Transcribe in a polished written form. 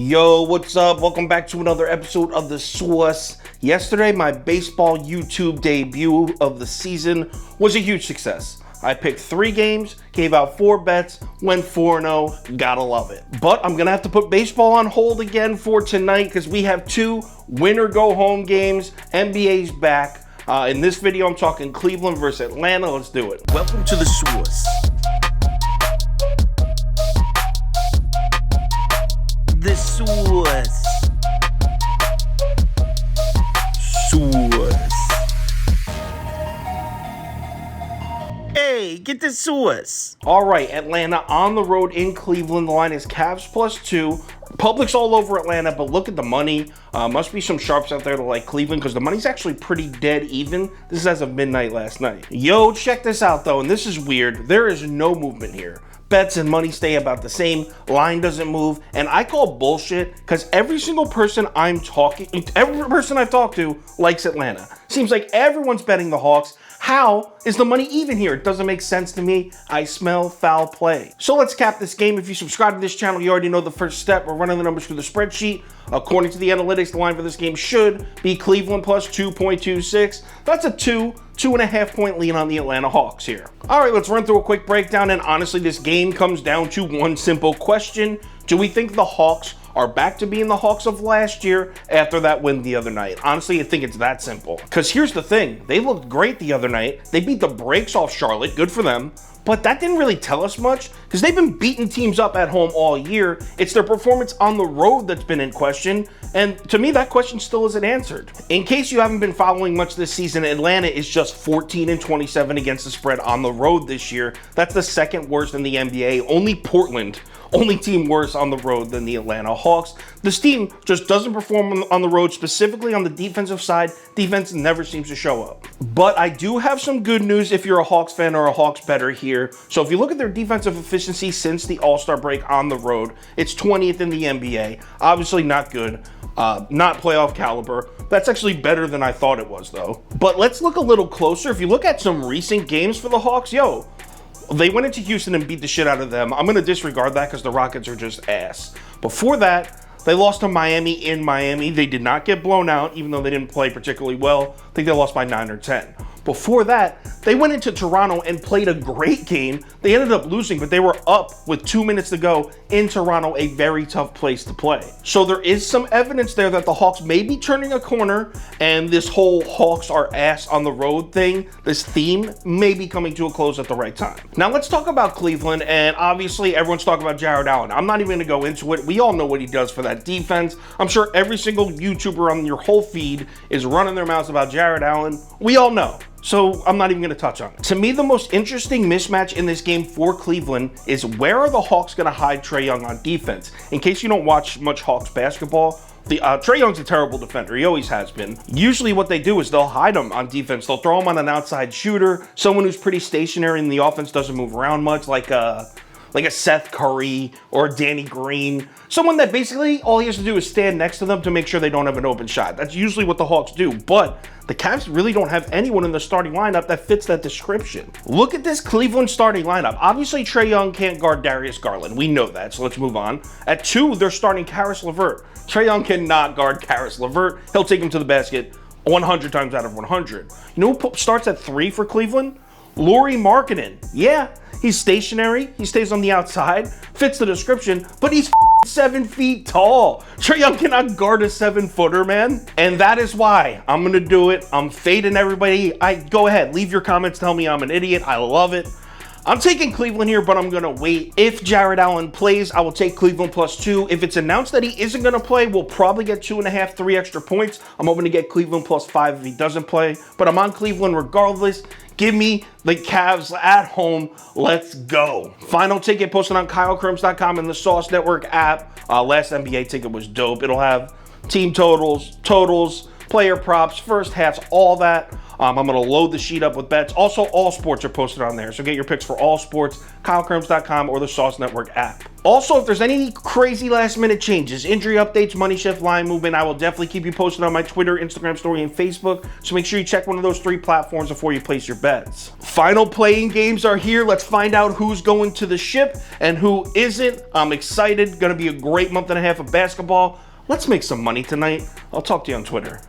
Yo, what's up? Welcome back to another episode of The Sauce. Yesterday, my baseball YouTube debut of the season was a huge success. I picked 3 games, gave out 4 bets, went 4-0, gotta love it. But I'm gonna have to put baseball on hold again for tonight because we have 2 win-or-go-home games. NBA's back. In this video, I'm talking Cleveland versus Atlanta. Let's do it. Welcome to The Sauce. The Sauce. Sauce. Hey, get the sauce. All right, Atlanta on the road in Cleveland. The line is Cavs +2. Public's all over Atlanta, but look at the money. Must be some sharps out there to like Cleveland because the money's actually pretty dead even. This is as of midnight last night. Yo, check this out though, and this is weird. There is no movement here. Bets and money stay about the same. Line doesn't move, and I call bullshit because every single person I've talked to likes Atlanta. Seems like everyone's betting the Hawks. How is the money even here? It doesn't make sense to me. I smell foul play. So let's cap this game. If you subscribe to this channel, you already know the first step. We're running the numbers through the spreadsheet. According to the analytics, the line for this game should be Cleveland plus 2.26. That's a 2.5 point lead on the Atlanta Hawks here. All right, let's run through a quick breakdown. And honestly, this game comes down to one simple question. Do we think the Hawks are back to being the Hawks of last year after that win the other night? Honestly, I think it's that simple. Because here's the thing. They looked great the other night. They beat the brakes off Charlotte. Good for them. But that didn't really tell us much because they've been beating teams up at home all year. It's their performance on the road that's been in question. And to me, that question still isn't answered. In case you haven't been following much this season, Atlanta is just 14-27 against the spread on the road this year. That's the second worst in the NBA. Only Portland, only team worse on the road than the Atlanta Hawks. This team just doesn't perform on the road, specifically on the defensive side. Defense never seems to show up. But I do have some good news if you're a Hawks fan or a Hawks bettor here. So if you look at their defensive efficiency since the All-Star break on the road, it's 20th in the NBA. Obviously not good, not playoff caliber. That's actually better than I thought it was though. But let's look a little closer. If you look at some recent games for the Hawks, they went into Houston and beat the shit out of them. I'm going to disregard that because the Rockets are just ass. Before that, they lost to Miami in Miami. They did not get blown out, even though they didn't play particularly well. I think they lost by 9 or 10. Before that, they went into Toronto and played a great game. They ended up losing, but they were up with 2 minutes to go in Toronto, a very tough place to play. So there is some evidence there that the Hawks may be turning a corner, and this whole Hawks are ass on the road thing, this theme, may be coming to a close at the right time. Now let's talk about Cleveland, and obviously everyone's talking about Jared Allen. I'm not even going to go into it. We all know what he does for that defense. I'm sure every single YouTuber on your whole feed is running their mouths about Jared Allen. We all know. So I'm not even going to touch on it. To me, the most interesting mismatch in this game for Cleveland is where are the Hawks going to hide Trae Young on defense? In case you don't watch much Hawks basketball, Trae Young's a terrible defender. He always has been. Usually what they do is they'll hide him on defense. They'll throw him on an outside shooter, someone who's pretty stationary and the offense doesn't move around much, like a Seth Curry or a Danny Green. Someone that basically all he has to do is stand next to them to make sure they don't have an open shot. That's usually what the Hawks do, but the Cavs really don't have anyone in the starting lineup that fits that description. Look at this Cleveland starting lineup. Obviously, Trae Young can't guard Darius Garland. We know that, so let's move on. At 2, they're starting Caris LeVert. Trae Young cannot guard Caris LeVert. He'll take him to the basket 100 times out of 100. You know who starts at 3 for Cleveland? Lauri Markkanen. Yeah, he's stationary. He stays on the outside. Fits the description, but he's 7 feet tall. Trae Young cannot guard a 7-footer, man. And that is why I'm going to do it. I'm fading everybody. Go ahead. Leave your comments. Tell me I'm an idiot. I love it. I'm taking Cleveland here, but I'm going to wait. If Jared Allen plays, I will take Cleveland +2. If it's announced that he isn't going to play, we'll probably get 2.5, 3 extra points. I'm hoping to get Cleveland +5 if he doesn't play, but I'm on Cleveland regardless. Give me the Cavs at home. Let's go. Final ticket posted on KyleKirms.com and the Sauce Network app. Last NBA ticket was dope. It'll have team totals, player props, first halves, all that. I'm going to load the sheet up with bets. Also, all sports are posted on there, so get your picks for all sports, KyleKirms.com or the Sauce Network app. Also, if there's any crazy last-minute changes, injury updates, money shift, line movement, I will definitely keep you posted on my Twitter, Instagram story, and Facebook, so make sure you check one of those 3 platforms before you place your bets. Final playing games are here. Let's find out who's going to the ship and who isn't. I'm excited. Going to be a great month and a half of basketball. Let's make some money tonight. I'll talk to you on Twitter.